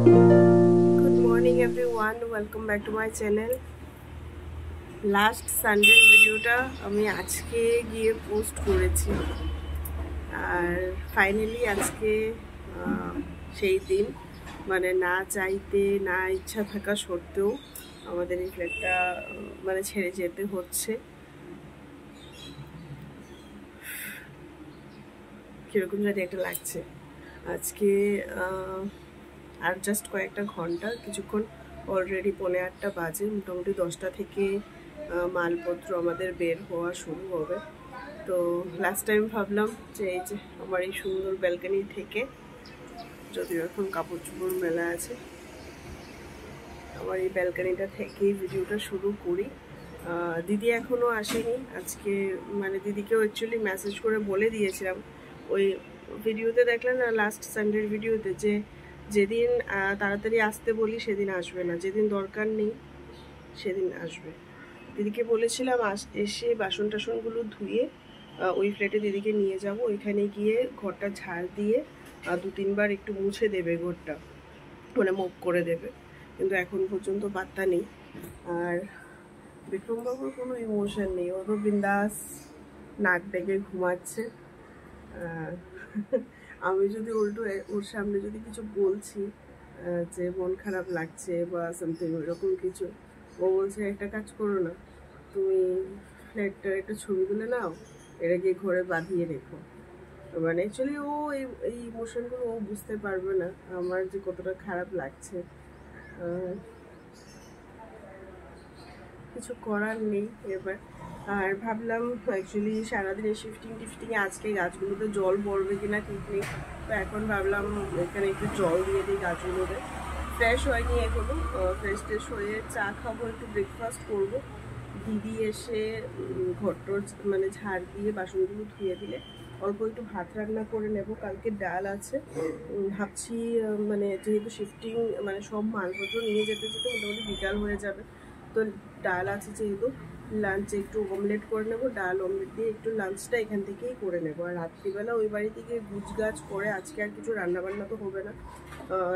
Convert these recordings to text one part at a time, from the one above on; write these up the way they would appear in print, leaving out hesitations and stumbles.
Good morning everyone, welcome back to my channel. Last Sunday ভিডিওটা আমি আজকে গিয়ে পোস্ট করেছি আর ফাইনালি আজকে সেই দিন, মানে না চাইতে না ইচ্ছা থাকা সত্ত্বেও আমাদের এই ফ্ল্যাটটা মানে ছেড়ে যেতে হচ্ছে। কীরকম জানি একটা লাগছে আজকে। আর জাস্ট কয়েকটা ঘন্টা, কিছুক্ষণ অলরেডি 8:45 বাজে, মোটামুটি 10টা থেকে মালপত্র আমাদের বের হওয়া শুরু হবে। তো লাস্ট টাইম ভাবলাম যে এই যে আমার এই সুন্দর ব্যালকনি থেকে, যদিও এখন কাপড় চোপড় মেলা আছে, আমার এই ব্যালকনিটা থেকেই ভিডিওটা শুরু করি। দিদি এখনও আসেনি আজকে, মানে দিদিকেও অ্যাকচুয়ালি মেসেজ করে বলে দিয়েছিলাম। ওই ভিডিওতে দেখলেন না লাস্ট সানডের ভিডিওতে, যে যেদিন তাড়াতাড়ি আসতে বলি সেদিন আসবে না, যেদিন দরকার নেই সেদিন আসবে। দিদিকে বলেছিলাম এসে বাসন টাসনগুলো ধুয়ে ওই ফ্ল্যাটে দিদিকে নিয়ে যাব, ওইখানে গিয়ে ঘরটা ঝাড় দিয়ে 2-3 বার একটু মুছে দেবে ঘরটা, মানে মুভ করে দেবে, কিন্তু এখন পর্যন্ত পাত্তা নেই। আর বিক্রমবাবুর কোনো ইমোশন নেই, ও তো বিন্দাস নাক ডেকে ঘুমাচ্ছে। আমি যদি উল্টো ওর সামনে যদি কিছু বলছি যে মন খারাপ লাগছে বা সামথিং ওইরকম কিছু, ও বলছে একটা কাজ করো না, তুমি ফ্ল্যাটটার একটা ছবি তুলে নাও, এটাকে ঘরে বাঁধিয়ে রেখো। মানে অ্যাকচুয়ালি ও এই ইমোশনগুলো ও বুঝতে পারবে না আমার যে কতটা খারাপ লাগছে। কিছু করার নেই এবার। আর ভাবলাম অ্যাকচুয়ালি সারাদিন শিফটিংয়ে আজকে গাছগুলোতে জল পড়বে কিনা ঠিক নেই, তো এখন ভাবলাম এখানে একটু জল দিয়ে দিই গাছগুলোতে। ফ্রেশ হয়নি এখনো, ফ্রেশ হয়ে চা খাবো, একটু ব্রেকফাস্ট করবো। দিদি এসে ঘরটর মানে ঝাড় দিয়ে বাসনগুলো ধুয়ে দিলে অল্প একটু ভাত রান্না করে নেব। কালকে ডাল আছে, ভাবছি মানে যেহেতু শিফটিং মানে সব মালপত্র নিয়ে যেতে যেতে মোটামুটি বিকাল হয়ে যাবে, তো ডাল আছে যেহেতু লাঞ্চে একটু অমলেট করে নেবো, ডাল অমলেট দিয়ে একটু লাঞ্চটা এখান থেকেই করে নেবো। আর রাত্রিবেলা ওই বাড়ি থেকে গুছগাছ করে আজকে আর কিছু রান্নাবান্না তো হবে না,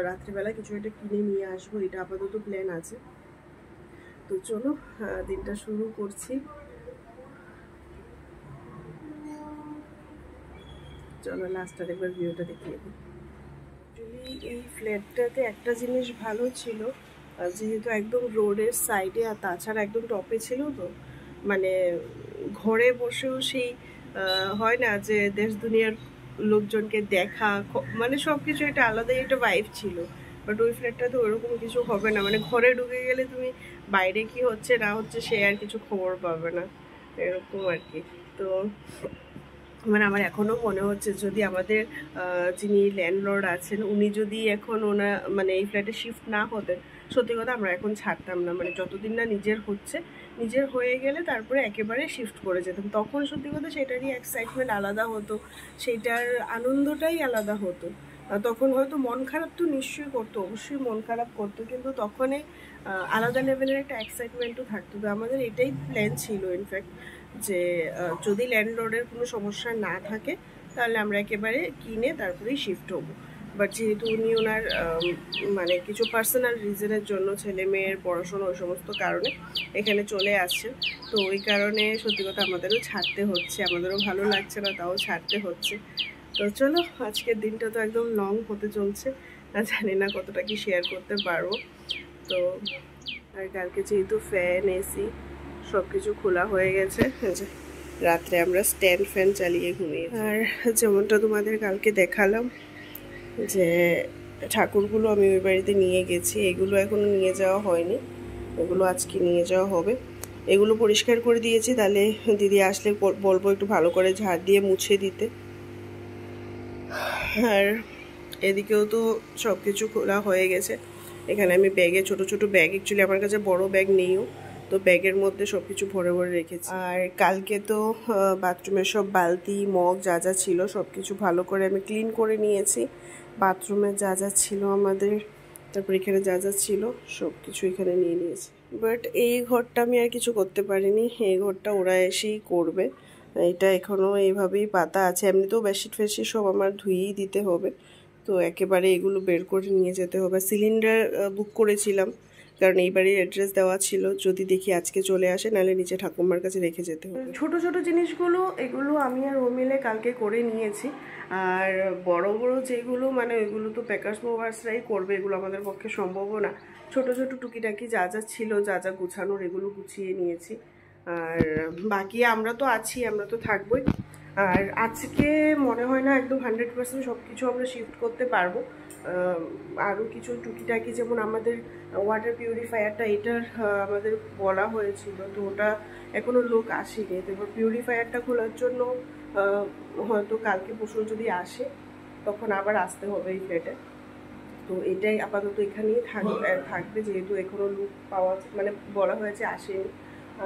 রাত্রিবেলা কিছু একটা কিনে নিয়ে আসবো, এটা আপাতত প্ল্যান আছে। তো চলো দিনটা শুরু করছি। চলো লাস্টটা একবার ভিউটা দেখিয়ে দিই। অ্যাকচুয়ালি এই ফ্ল্যাটটাতে একটা জিনিস ভালো ছিল, যেহেতু একদম রোডের সাইডে আর তাছাড়া একদম টপে ছিল, তো মানে ঘরে বসেও সেই হয় না যে দেশ দুনিয়ার লোকজনকে দেখা, মানে সব কিছু একটা আলাদাই একটা ভাইব ছিল। বাট ওই ফ্ল্যাটটাতে ওরকম কিছু হবে না, মানে ঘরে ঢুকে গেলে তুমি বাইরে কি হচ্ছে না হচ্ছে সে আর কিছু খবর পাবে না, এরকম আর কি। তো মানে আমার এখনও মনে হচ্ছে যদি আমাদের যিনি ল্যান্ডলর্ড আছেন উনি যদি এখন মানে এই ফ্ল্যাটে শিফট না হতেন, সত্যি কথা আমরা এখন ছাড়তাম না, মানে যতদিন না নিজের হচ্ছে, নিজের হয়ে গেলে তারপরে একেবারে শিফট করে যেতাম। তখন সত্যি কথা সেটারই এক্সাইটমেন্ট আলাদা হতো, সেটার আনন্দটাই আলাদা হতো। তখন হয়তো মন খারাপ তো নিশ্চয়ই করতো, অবশ্যই মন খারাপ করতো, কিন্তু তখনই আলাদা লেভেলের একটা এক্সাইটমেন্টও থাকতো। তো আমাদের এটাই প্ল্যান ছিল ইনফ্যাক্ট, যে যদি ল্যান্ডলর্ডের কোনো সমস্যা না থাকে তাহলে আমরা একেবারে কিনে তারপরেই শিফট হবো। বাট যেহেতু উনি ওনার মানে কিছু পার্সোনাল রিজনের জন্য, ছেলে মেয়ের পড়াশোনা ওই সমস্ত কারণে এখানে চলে আসছে, তো ওই কারণে সত্যি কথা আমাদেরও ছাড়তে হচ্ছে, আমাদেরও ভালো লাগছে না তাও ছাড়তে হচ্ছে। তো চলো আজকের দিনটা তো একদম লং হতে চলছে, জানি না কতটা কি শেয়ার করতে পারবো। তো আর কালকে যেহেতু ফ্যান এসি সব কিছু খোলা হয়ে গেছে, রাত্রে আমরা স্ট্যান্ড ফ্যান চালিয়ে ঘুমিয়ে। আর যেমনটা তোমাদের কালকে দেখালাম যে ঠাকুরগুলো আমি ওই বাড়িতে নিয়ে গেছি, এগুলো এখনো নিয়ে যাওয়া হয়নি, এগুলো আজকে নিয়ে যাওয়া হবে। এগুলো পরিষ্কার করে দিয়েছি, তাহলে দিদি আসলে বলবো একটু ভালো করে ঝাড় দিয়ে মুছে দিতে। আর এদিকেও তো সব কিছু খোলা হয়ে গেছে। এখানে আমি ব্যাগে ছোট ছোট ব্যাগ, অ্যাকচুয়ালি আমার কাছে বড় ব্যাগ নেইও, তো ব্যাগের মধ্যে সব কিছু ভরে ভরে রেখেছি। আর কালকে তো বাথরুমের সব বালতি মগ যা যা ছিল সব কিছু ভালো করে আমি ক্লিন করে নিয়েছি। বাথরুমে যা যা ছিল আমাদের, তারপর এখানে যা যা ছিল সব কিছু এখানে নিয়ে নিয়েছি। বাট এই ঘরটা আমি আর কিছু করতে পারিনি, এই ঘরটা ওরা এসেই করবে। এটা এখনও এইভাবেই পাতা আছে, এমনিতেও বেডশিট ফেডশিট সব আমার ধুয়েই দিতে হবে, তো একেবারে এগুলো বের করে নিয়ে যেতে হবে। সিলিন্ডার বুক করেছিলাম, কারণ এই বাড়ির অ্যাড্রেস দেওয়া ছিল, যদি দেখি আজকে চলে আসে নাহলে নিচে ঠাকুমার কাছে রেখে যেতে হবে। ছোট ছোট জিনিসগুলো এগুলো আমি আর ও মিলে কালকে করে নিয়েছি। আর বড় বড় যেগুলো মানে ওইগুলো তো প্যাকার্স মুভার্সরাই করবে, এগুলো আমাদের পক্ষে সম্ভবও না। ছোট ছোট টুকিটাকি যা যা ছিল, যা যা গুছানোর, এগুলো গুছিয়ে নিয়েছি। আর বাকি আমরা তো আছি, আমরা তো থাকবোই। আর আজকে মনে হয় না একদম 100% সব কিছু আমরা শিফট করতে পারবো। আরও কিছু টুকিটাকি, যেমন আমাদের ওয়াটার পিউরিফায়ারটা, এটার আমাদের বলা হয়েছিল, তো ওটা এখনও লোক আসেনি। তো এবার পিউরিফায়ারটা খোলার জন্য হয়তো কালকে পরশু যদি আসে তখন আবার আসতে হবে এই ফ্ল্যাটে। তো এটাই আপাতত এখানেই থাকবে, যেহেতু এখনও লোক পাওয়া মানে বলা হয়েছে আসেনি।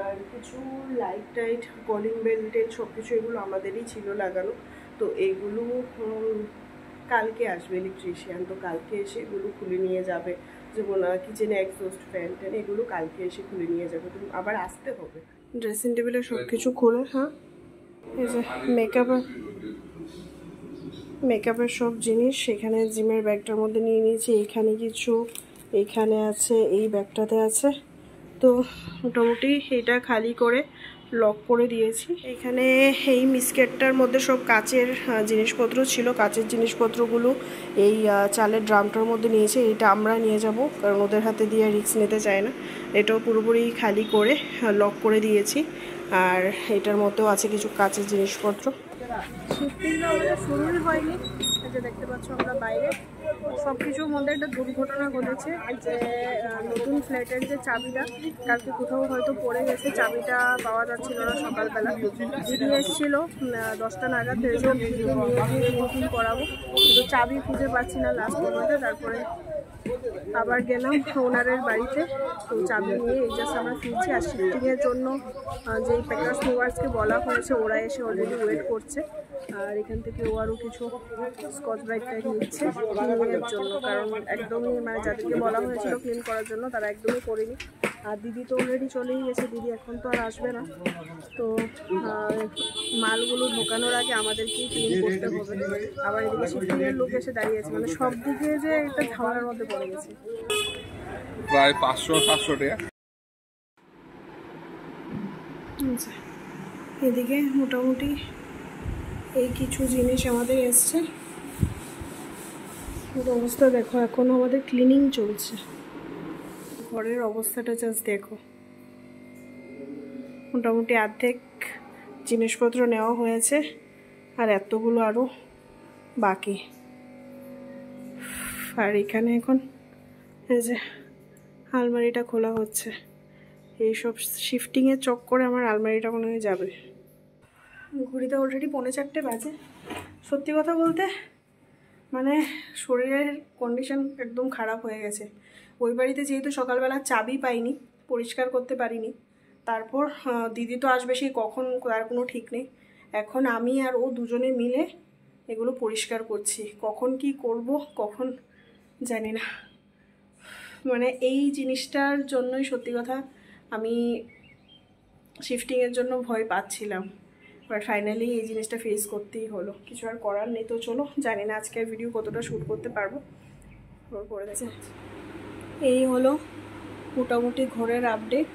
আর কিছু লাইট টাইট, কলিং বেল টেল সব কিছু এগুলো আমাদেরই ছিল লাগানো। তো এগুলো কালকে আসবে ইলেকট্রিশিয়ান, তো কালকে এসে এগুলো খুলে নিয়ে যাবে। যেমন কিচেনে এক্সস্ট ফ্যান ট্যান, এগুলো কালকে এসে খুলে নিয়ে যাবে, তো আবার আসতে হবে। ড্রেসিং টেবিলে সব কিছু খুলে, হ্যাঁ এই যে মেকআপের সব জিনিস সেখানে জিমের ব্যাগটার মধ্যে নিয়ে নিয়েছি। এখানে কিছু, এইখানে আছে, এই ব্যাগটাতে আছে। তো মোটামুটি এটা খালি করে লক করে দিয়েছি। এখানে এই মিসকেটটার মধ্যে সব কাচের জিনিসপত্র ছিল, কাচের জিনিসপত্রগুলো এই চালের ড্রামটার মধ্যে নিয়েছে। এটা আমরা নিয়ে যাব, কারণ ওদের হাতে দিয়ে রিস্ক নিতে চায় না। এটাও পুরোপুরি খালি করে লক করে দিয়েছি। আর এটার মধ্যেও আছে কিছু কাচের জিনিসপত্র। শিফটিংটা আমাদের শুরুই হয়নি, যে দেখতে পাচ্ছ আমরা বাইরে। সব কিছুর মধ্যে একটা দুর্ঘটনা ঘটেছে, যে নতুন ফ্ল্যাটের যে চাবিটা কালকে কোথাও হয়তো পড়ে গেছে, চাবিটা পাওয়া যাচ্ছিল না। সকালবেলা দিদি এসেছিল 10টা নাগাদ, এসব দিদি নিয়ে গিয়ে ক্লিন করাবো, কিন্তু চাবি খুঁজে পাচ্ছি না লাস্ট পর্যন্ত। তারপরে আবার গেলাম ওনারের বাড়িতে, তো চাবি নিয়ে এই জাস্ট আমরা ফিরছি। আর শিফটিংয়ের জন্য যেই প্যাকার্স মুভার্সকে বলা হয়েছে ওরা এসে অলরেডি ওয়েট করছে। আর এখান থেকে ও আরও কিছু স্কচ ব্রাইট টাইপ নিচ্ছে ক্লিনিংয়ের জন্য, কারণ একদমই মানে যাদেরকে বলা হয়েছিল ক্লিন করার জন্য তারা একদমই করেনি। আর দিদি তো অলরেডি চলেই গেছে, দিদি এখন তো আর আসবে না। তো মালগুলো ঢোকানোর আগে আমাদেরকেই ক্লিন করতে হবে। আবার এদিকে শিফটিংয়ের লোক এসে দাঁড়িয়েছে, মানে সব দিকে যে একটা ঝামেলার মধ্যে পড়ে গেছে। প্রায় 500-700 টাকা। এদিকে মোটামুটি এই কিছু জিনিস আমাদের এসছে। অবস্থা দেখো, এখনো আমাদের ক্লিনিং চলছে। ঘরের অবস্থাটা জাস্ট দেখো, মোটামুটি অর্ধেক জিনিসপত্র নেওয়া হয়েছে, আর এতগুলো আরও বাকি। আর এখানে এখন এই যে আলমারিটা খোলা হচ্ছে। এইসব শিফটিংয়ের চক্করে আমার আলমারিটা মনে হয় যাবে। ঘড়িতে অলরেডি 3:45 বাজে। সত্যি কথা বলতে মানে শরীরের কন্ডিশন একদম খারাপ হয়ে গেছে। ওই বাড়িতে যেহেতু সকালবেলা চাবি পাইনি, পরিষ্কার করতে পারিনি। তারপর দিদি তো আসবে সেই কখন, তার কোনো ঠিক নেই। এখন আমি আর ও দুজনে মিলে এগুলো পরিষ্কার করছি। কখন কি করব কখন জানি না। মানে এই জিনিসটার জন্যই সত্যি কথা আমি শিফটিংয়ের জন্য ভয় পাচ্ছিলাম, বাট ফাইনালি এই জিনিসটা ফেস করতেই হলো। কিছু আর করার নেই। তো চলো, জানি না আজকের ভিডিও কতটা শ্যুট করতে পারবো, করে দেখে। এই হলো মোটামুটি ঘরের আপডেট।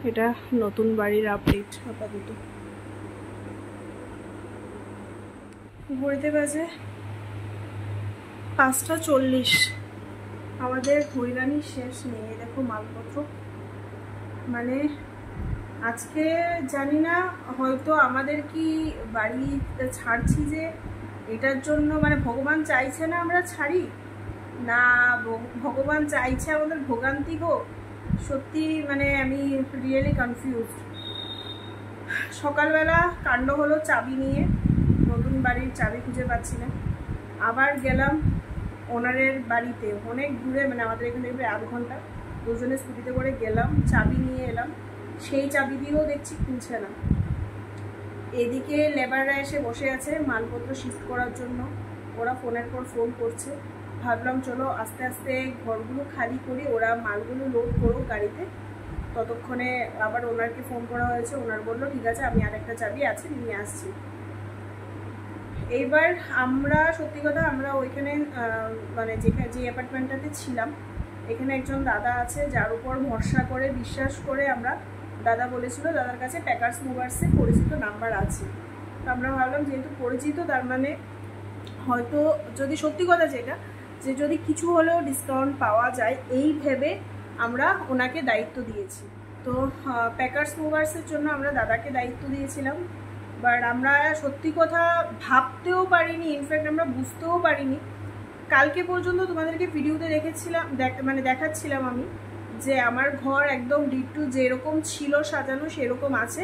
এটা নতুন বাড়ির আপডেট আপাতত। ঘড়িতে বাজে 5:40। আমাদের হইরানি শেষ নেই। দেখো মালপত্র, মানে আজকে জানি না হয়তো আমাদের কি বাড়ি ছাড়ছি যে এটার জন্য মানে ভগবান চাইছে না আমরা ছাড়ি, না ভগবান চাইছে আমাদের ভোগান্তি হোক। সত্যি মানে আমি রিয়েলি কনফিউজড। সকালবেলা কাণ্ড হলো চাবি নিয়ে, নতুন বাড়ির চাবি খুঁজে পাচ্ছি না। আবার গেলাম ওনারের বাড়িতে, অনেক দূরে, মানে আমাদের এখানে প্রায় আধ ঘন্টা, দুজনে স্কুটিতে করে গেলাম, চাবি নিয়ে এলাম। সেই চাবি দিয়েও দেখছি খুলছে না। এদিকে লেবাররা এসে বসে আছে মালপত্র শিফট করার জন্য, ওরা ফোনের পর ফোন করছে। ভাবলাম চলো আস্তে আস্তে ঘরগুলো খালি করি, ওরা মালগুলো লোড করুক গাড়িতে। ততক্ষণে আবার ওনারকে ফোন করা হয়েছে, ওনার বললো ঠিক আছে আমি আরেকটা চাবি আছে নিয়ে আসছি। এইবার আমরা সত্যি কথা আমরা ওইখানে মানে যেখানে যে অ্যাপার্টমেন্টটাতে ছিলাম এখানে একজন দাদা আছে যার উপর ভরসা করে বিশ্বাস করে আমরা, দাদা বলেছিল দাদার কাছে প্যাকার্স মুভার্সে পরিচিত নাম্বার আছে। তো আমরা ভাবলাম যেহেতু পরিচিত তার মানে হয়তো যদি সত্যি কথা যেটা যে যদি কিছু হলেও ডিসকাউন্ট পাওয়া যায় এই ভেবে আমরা ওনাকে দায়িত্ব দিয়েছি। তো প্যাকার্স মুভার্সের জন্য আমরা দাদাকে দায়িত্ব দিয়েছিলাম। বাট আমরা সত্যি কথা ভাবতেও পারিনি, ইনফ্যাক্ট আমরা বুঝতেও পারিনি। কালকে পর্যন্ত তোমাদেরকে ভিডিওতে দেখেছিলাম, মানে দেখাচ্ছিলাম আমি যে আমার ঘর একদম ডিটু যেরকম ছিল সাজানো সেরকম আছে,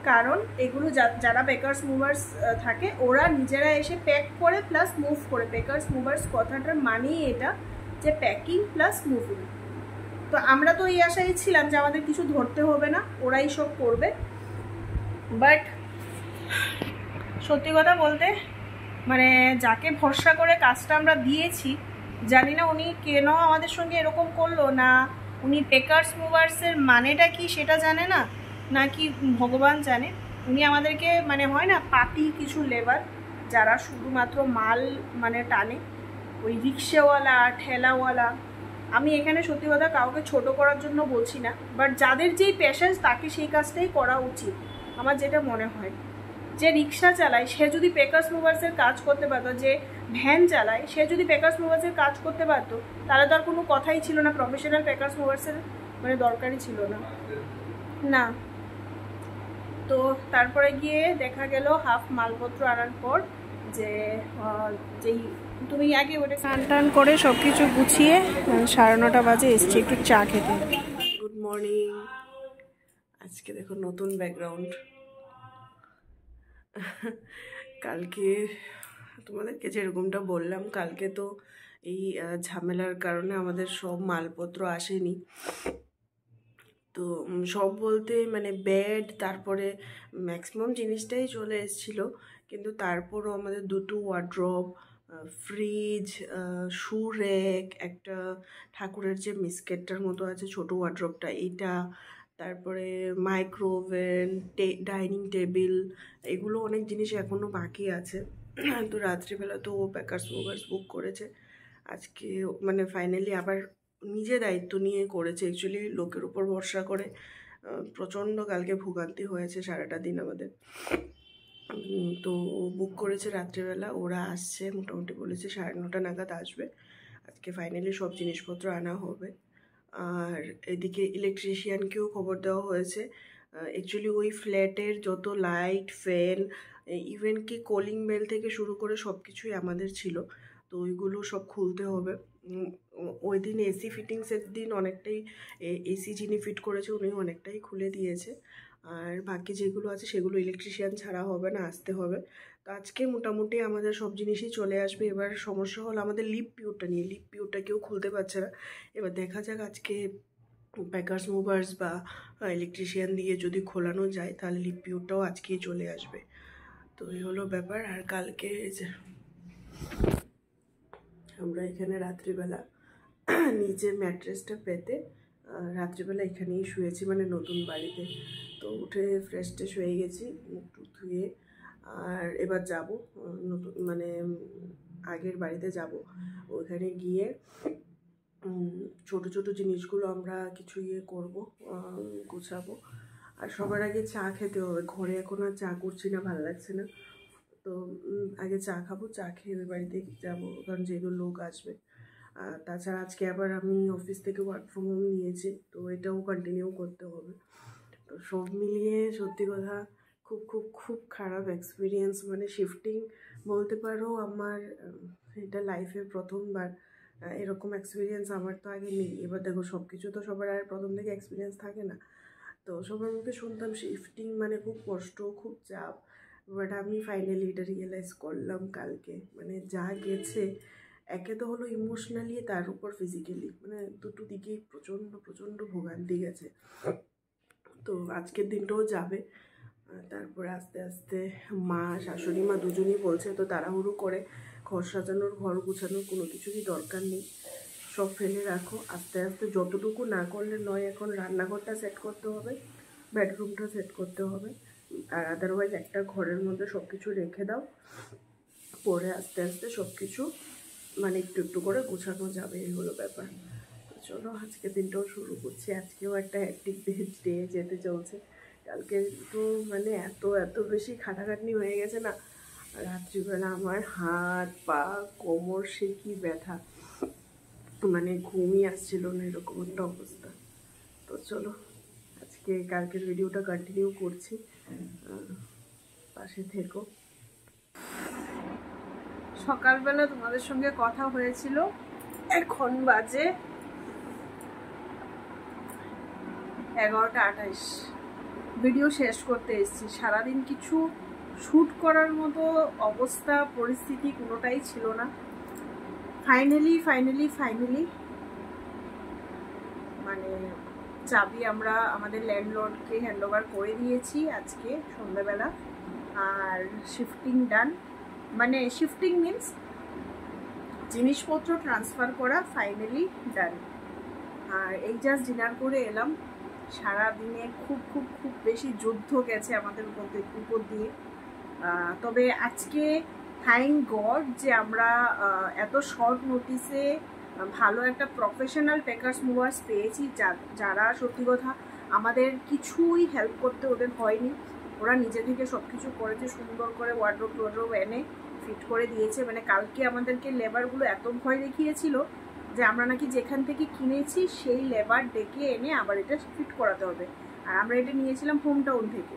কারণ এগুলো যারা প্যাকার্স মুভার্স থাকে ওরা নিজেরা এসে প্যাক করে প্লাস মুভ করে। প্যাকার্স মুভার্স কথাটার মানেই এটা যে প্যাকিং প্লাস মুভিং। তো আমরা তো এই আশায় ছিলাম যে আমাদের কিছু ধরতে হবে না, ওরাই সব করবে। বাট সত্যি কথা বলতে মানে যাকে ভরসা করে কাজটা আমরা দিয়েছি, জানি না উনি কেন আমাদের সঙ্গে এরকম করলো, না উনি প্যাকার্স মুভার্সের মানেটা কি সেটা জানে না, নাকি ভগবান জানে। উনি আমাদেরকে মানে হয় না পাতি কিছু লেবার যারা শুধুমাত্র মাল মানে টানে, ওই রিক্সাওয়ালা ঠেলাওয়ালা। আমি এখানে সত্যি কথা কাউকে ছোট করার জন্য বলছি না, বাট যাদের যেই প্যাশন তাকে সেই কাজটাই করা উচিত আমার যেটা মনে হয়। যে রিক্সা চালায় সে যদি প্যাকার্স মুভার্সের কাজ করতে পারতো, যে ভ্যান চালায় সে যদি প্যাকার্স মুভার্সের কাজ করতে পারতো, তাহলে তো আর কোনো কথাই ছিল না, প্রফেশনাল প্যাকার্স মুভার্সের মানে দরকারই ছিল না। না তো তারপরে গিয়ে দেখা গেল হাফ মালপত্র আনার পর যে যেই তুমি আগে ওটা স্নান টান করে সব কিছু গুছিয়ে 9:30 বাজে এসছি একটু চা খেতে। Good morning. আজকে দেখো নতুন ব্যাকগ্রাউন্ড। কালকে তোমাদেরকে যেরকমটা বললাম, কালকে তো এই ঝামেলার কারণে আমাদের সব মালপত্র আসেনি। তো সব বলতে মানে বেড, তারপরে ম্যাক্সিমাম জিনিসটাই চলে এসেছিলো, কিন্তু তারপরও আমাদের দুটো ওয়ার্ড্রপ, ফ্রিজ, শু রেক, একটা ঠাকুরের যে মিসকেটটার মতো আছে ছোটো ওয়ার্ড্রপটা এইটা, তারপরে মাইক্রোওভেন, ডাইনিং টেবিল, এগুলো অনেক জিনিস এখনও বাকি আছে। তো রাত্রিবেলা তো ও প্যাকার্স মুভার্স বুক করেছে, আজকে মানে ফাইনালি আবার নিজে দায়িত্ব নিয়ে করেছে। অ্যাকচুয়ালি লোকের উপর ভরসা করে প্রচণ্ড কালকে ভোগান্তি হয়েছে সারাটা দিন আমাদের। তো ও বুক করেছে রাত্রিবেলা, ওরা আসছে মোটামুটি বলেছে 9:30 নাগাদ আসবে। আজকে ফাইনালি সব জিনিসপত্র আনা হবে। আর এদিকে ইলেকট্রিশিয়ানকেও খবর দেওয়া হয়েছে। অ্যাকচুয়ালি ওই ফ্ল্যাটের যত লাইট, ফ্যান, ইভেন কি কলিং বেল থেকে শুরু করে সব কিছুই আমাদের ছিল, তো ওইগুলো সব খুলতে হবে। ওই দিন এসি ফিটিংসের দিন অনেকটাই এসি যিনি ফিট করেছে উনি অনেকটাই খুলে দিয়েছে, আর বাকি যেগুলো আছে সেগুলো ইলেকট্রিশিয়ান ছাড়া হবে না, আসতে হবে। তো আজকে মোটামুটি আমাদের সব জিনিসই চলে আসবে। এবার সমস্যা হলো আমাদের লিপ পিউটা নিয়ে, লিপ পিউটা কেউ খুলতে পারছে না। এবার দেখা যাক আজকে প্যাকার্স মুভার্স বা ইলেকট্রিশিয়ান দিয়ে যদি খোলানো যায় তাহলে লিপ পিউটাও আজকেই চলে আসবে। তো এই হলো ব্যাপার। আর কালকে যে আমরা এখানে রাত্রিবেলা নিচে ম্যাট্রেসটা পেতে রাত্রিবেলা এখানেই শুয়েছি, মানে নতুন বাড়িতে। তো উঠে ফ্রেশ ট্রেশ হয়ে গেছি, মুখ টুক ধুয়ে। আর এবার যাব নতুন মানে আগের বাড়িতে যাব, ওখানে গিয়ে ছোট ছোট জিনিসগুলো আমরা কিছু করবো, গোছাবো। আর সবার আগে চা খেতে হবে, ঘরে এখন আর চা করছি না, ভালো লাগছে না। তো আগে চা খাবো, চা খেয়ে ওই বাড়িতে যাবো, কারণ যেহেতু লোক আসবে। আর তাছাড়া আজকে আবার আমি অফিস থেকে ওয়ার্ক ফ্রম হোম নিয়েছি, তো এটাও কন্টিনিউ করতে হবে। তো সব মিলিয়ে সত্যি কথা খুব খুব খুব খারাপ এক্সপিরিয়েন্স, মানে শিফটিং বলতে পারো আমার এটা লাইফে প্রথমবার। এরকম এক্সপিরিয়েন্স আমার তো আগে নেই। এবার দেখো সব কিছু তো সবার আর প্রথম থেকে এক্সপিরিয়েন্স থাকে না, তো সবার মুখে শুনতাম শিফটিং মানে খুব কষ্ট, খুব চাপ। বাট আমি ফাইনালি এটা রিয়েলাইজ করলাম কালকে, মানে যা গেছে একে তো হলো ইমোশনালি, তার উপর ফিজিক্যালি, মানে দুটো দিকেই প্রচণ্ড প্রচণ্ড ভোগান্তি গেছে। তো আজকের দিনটাও যাবে, তারপরে আস্তে আস্তে মা শাশুড়ি মা দুজনেই বলছে তো তাড়াহুড়ো করে ঘর সাজানোর, ঘর গুছানোর কোনো কিছুরই দরকার নেই, সব ফেলে রাখো, আস্তে আস্তে যতটুকু না করলে নয়। এখন রান্নাঘরটা সেট করতে হবে, বেডরুমটা সেট করতে হবে, আর আদারওয়াইজ একটা ঘরের মধ্যে সব কিছু রেখে দাও, পরে আস্তে আস্তে সব কিছু মানে একটু একটু করে গোছানো যাবে, এই হলো ব্যাপার। তো চলো আজকে দিনটাও শুরু করছি। আজকেও একটা হ্যাকটিক ডে যেতে চলছে। কালকে তো মানে এত এত বেশি খাটাখাটনি হয়ে গেছে না, রাত্রিবেলা আমার হাত পা কোমর সে কি ব্যথা, মানে ঘুমই আসছিল না, এরকম একটা অবস্থা। তো চলো আজকে কালকের ভিডিওটা কন্টিনিউ করছি, পাশে থেকো। সকালবেলা তোমাদের সঙ্গে কথা হয়েছিল, এখন বাজে 11:28। ভিডিও শেষ করতে এসেছি। সারাদিন কিছু শ্যুট করার মতো অবস্থা পরিস্থিতি কোনোটাই ছিল না। ফাইনালি মানে চাবি আমরা আমাদের ল্যান্ডলর্ডকে হ্যান্ডওভার করে দিয়েছি আজকে সন্ধ্যাবেলা। আর শিফটিং ডান, মানে শিফটিং মিনস জিনিসপত্র ট্রান্সফার করা ফাইনালি ডান। আর এই জাস্ট ডিনার করে এলাম। সারাদিনে খুব খুব খুব বেশি যুদ্ধ গেছে আমাদের উপর দিয়ে। তবে আজকে থ্যাংক গড যে আমরা এত শর্ট নোটিসে ভালো একটা প্রফেশনাল পেকার্স মুভার্স পেয়েছি, যারা সত্যি কথা আমাদের কিছুই হেল্প করতে ওদের হয়নি। ওরা নিজে থেকে সব কিছু করেছে, সুন্দর করে ওয়ার্ড্রোব এনে ফিট করে দিয়েছে। মানে কালকে আমাদেরকে লেবারগুলো এত ভয় দেখিয়েছিল যে আমরা নাকি যেখান থেকে কিনেছি সেই লেবার ডেকে এনে আবার এটা ফিট করাতে হবে। আর আমরা এটা নিয়েছিলাম হোম টাউন থেকে।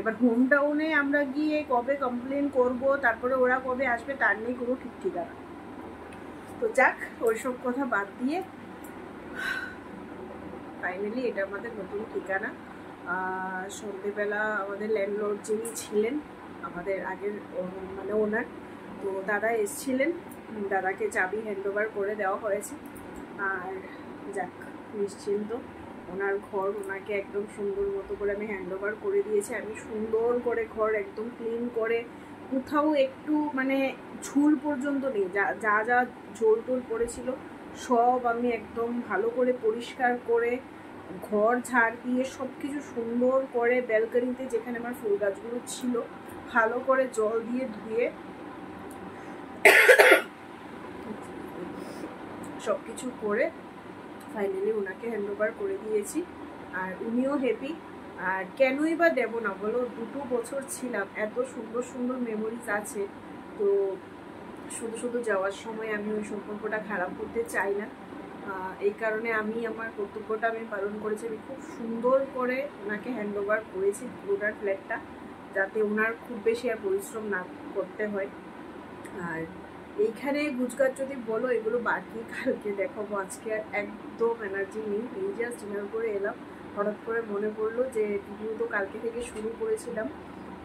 এবার হোম টাউনে আমরা গিয়ে কবে কমপ্লেন করব, তারপরে ওরা কবে আসবে, তার নেই কোনো ঠিক ঠিকানা। তো যাক, ওইসব কথা বাদ দিয়ে ফাইনালি এটা আমাদের নতুন ঠিকানা। সন্ধেবেলা আমাদের ল্যান্ডলর্ড যিনি ছিলেন, আমাদের আগের মানে ওনার, তো দাদা এসছিলেন, দাদাকে চাবি হ্যান্ডওভার করে দেওয়া হয়েছে। আর যাক নিশ্চিন্ত, ওনার ঘর ওনাকে একদম সুন্দর মতো করে আমি হ্যান্ডওভার করে দিয়েছি। আমি সুন্দর করে ঘর একদম ক্লিন করে, কোথাও একটু মানে ঝুল পর্যন্ত নেই, যা যা যা ঝোল টোল পড়েছিল সব আমি একদম ভালো করে পরিষ্কার করে ঘর ঝাড় দিয়ে সব কিছু সুন্দর করে, ব্যালকনিতে যেখানে আমার ফুল গাছগুলো ছিল ভালো করে জল দিয়ে ধুয়ে সব কিছু করে ফাইনালি ওনাকে হ্যান্ডওভার করে দিয়েছি। আর উনিও হ্যাপি। আর কেনই বা দেব না বলো, 2 বছর ছিলাম, এত সুন্দর সুন্দর মেমোরিজ আছে। তো শুধু শুধু যাওয়ার সময় আমি ওই সম্পর্কটা খারাপ করতে চাই না। এই কারণে আমি আমার কর্তব্যটা আমি পালন করেছি। আমি খুব সুন্দর করে ওনাকে হ্যান্ডওভার করেছি পুরোটার ফ্ল্যাটটা, যাতে ওনার খুব বেশি আর পরিশ্রম না করতে হয়। আর এইখানে গুজগাছ যদি বলো, এগুলো বাকি কালকে দেখাবো। আজকে আর একদম এনার্জি নেই, এই জাস্ট ডিনার করে এলাম। হঠাৎ করে মনে পড়লো যে ভিডিও তো কালকে থেকে শুরু করেছিলাম,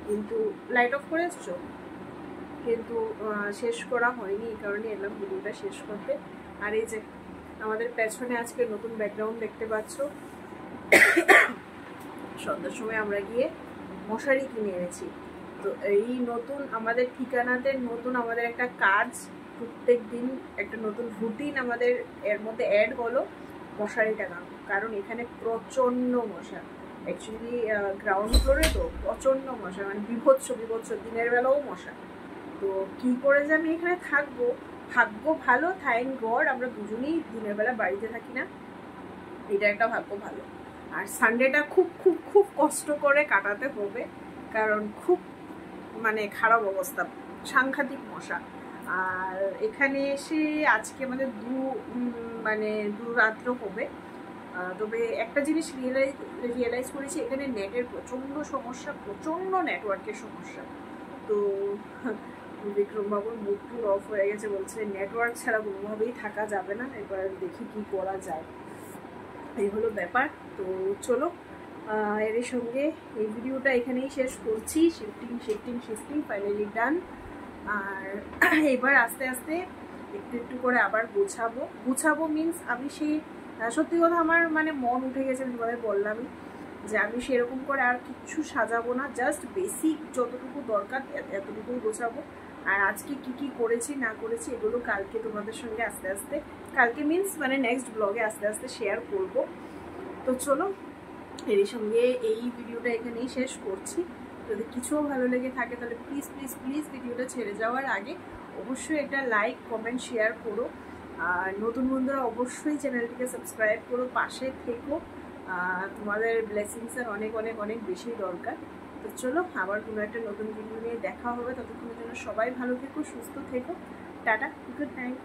কিন্তু লাইট অফ করে এসছো, কিন্তু শেষ করা হয়নি। এই কারণে এলাম ভিডিওটা শেষ করতে। আর এই যে আমাদের পেছনে আজকে নতুন ব্যাকগ্রাউন্ড দেখতে পাচ্ছ, সন্ধ্যার সময় আমরা গিয়ে মশারি কিনে এনেছি। তো এই নতুন আমাদের ঠিকানাতে নতুন আমাদের একটা কাজ, প্রত্যেক দিন একটা নতুন রুটিন আমাদের এর মধ্যে অ্যাড হলো মশারি টাঙানো। কারণ এখানে প্রচণ্ড মশা, অ্যাকচুয়ালি গ্রাউন্ড ফ্লোরে তো প্রচণ্ড মশা, মানে বিভৎস দিনের বেলাও মশা। তো কী করে যে আমি এখানে থাকবো, ভাগ্য ভালো, থ্যাংক গড আমরা দুজনেই দিনের বেলা বাড়িতে থাকি না, এটা একটা ভাগ্য ভালো। আর সানডেটা খুব খুব খুব কষ্ট করে কাটাতে হবে, কারণ খুব মানে খারাপ অবস্থা, সাংঘাতিক মশা। আর এখানে এসে আজকে আমাদের দু রাত্র হবে। তবে একটা জিনিস রিয়েলাইজ করেছি, এখানে নেটের প্রচণ্ড সমস্যা, প্রচণ্ড নেটওয়ার্কের সমস্যা। তো বিক্রমবাবুর মুডটু অফ হয়ে গেছে, বলছে নেটওয়ার্ক ছাড়া কোনোভাবেই থাকা যাবে না, এবার দেখি কি করা যায়। এই হলো ব্যাপার। তো চলো এর সঙ্গে এই ভিডিওটা এখানেই শেষ করছি। শিফটিং ফাইনালি ডান। আর এবার আস্তে আস্তে একটু একটু করে আবার গুছাবো মিনস আমি সেই সত্যি কথা আমার মানে মন উঠে গেছে, আমি তোমাদের বললামই যে আমি সেরকম করে আর কিচ্ছু সাজাবো না, জাস্ট বেসিক যতটুকু দরকার এতটুকুই গোছাবো। আর আজকে কি করেছি না করেছি এগুলো কালকে তোমাদের সঙ্গে আস্তে আস্তে, কালকে মিনস মানে নেক্সট ব্লগে আস্তে আস্তে শেয়ার করব। তো চলো এর সঙ্গে এই ভিডিওটা এখানেই শেষ করছি। তো যদি কিছুও ভালো লেগে থাকে তাহলে প্লিজ প্লিজ প্লিজ ভিডিওটা ছেড়ে যাওয়ার আগে অবশ্যই এটা লাইক কমেন্ট শেয়ার করো। আর নতুন বন্ধুরা অবশ্যই চ্যানেলটিকে সাবস্ক্রাইব করো, পাশে থেকো। তোমাদের ব্লেসিংসের অনেক অনেক অনেক বেশি দরকার। তো চলো আবার কোনো একটা নতুন ভিডিও নিয়ে দেখা হবে, ততক্ষণের জন্য সবাই ভালো থেকো, সুস্থ থেকো, টাটা, গুড নাইট।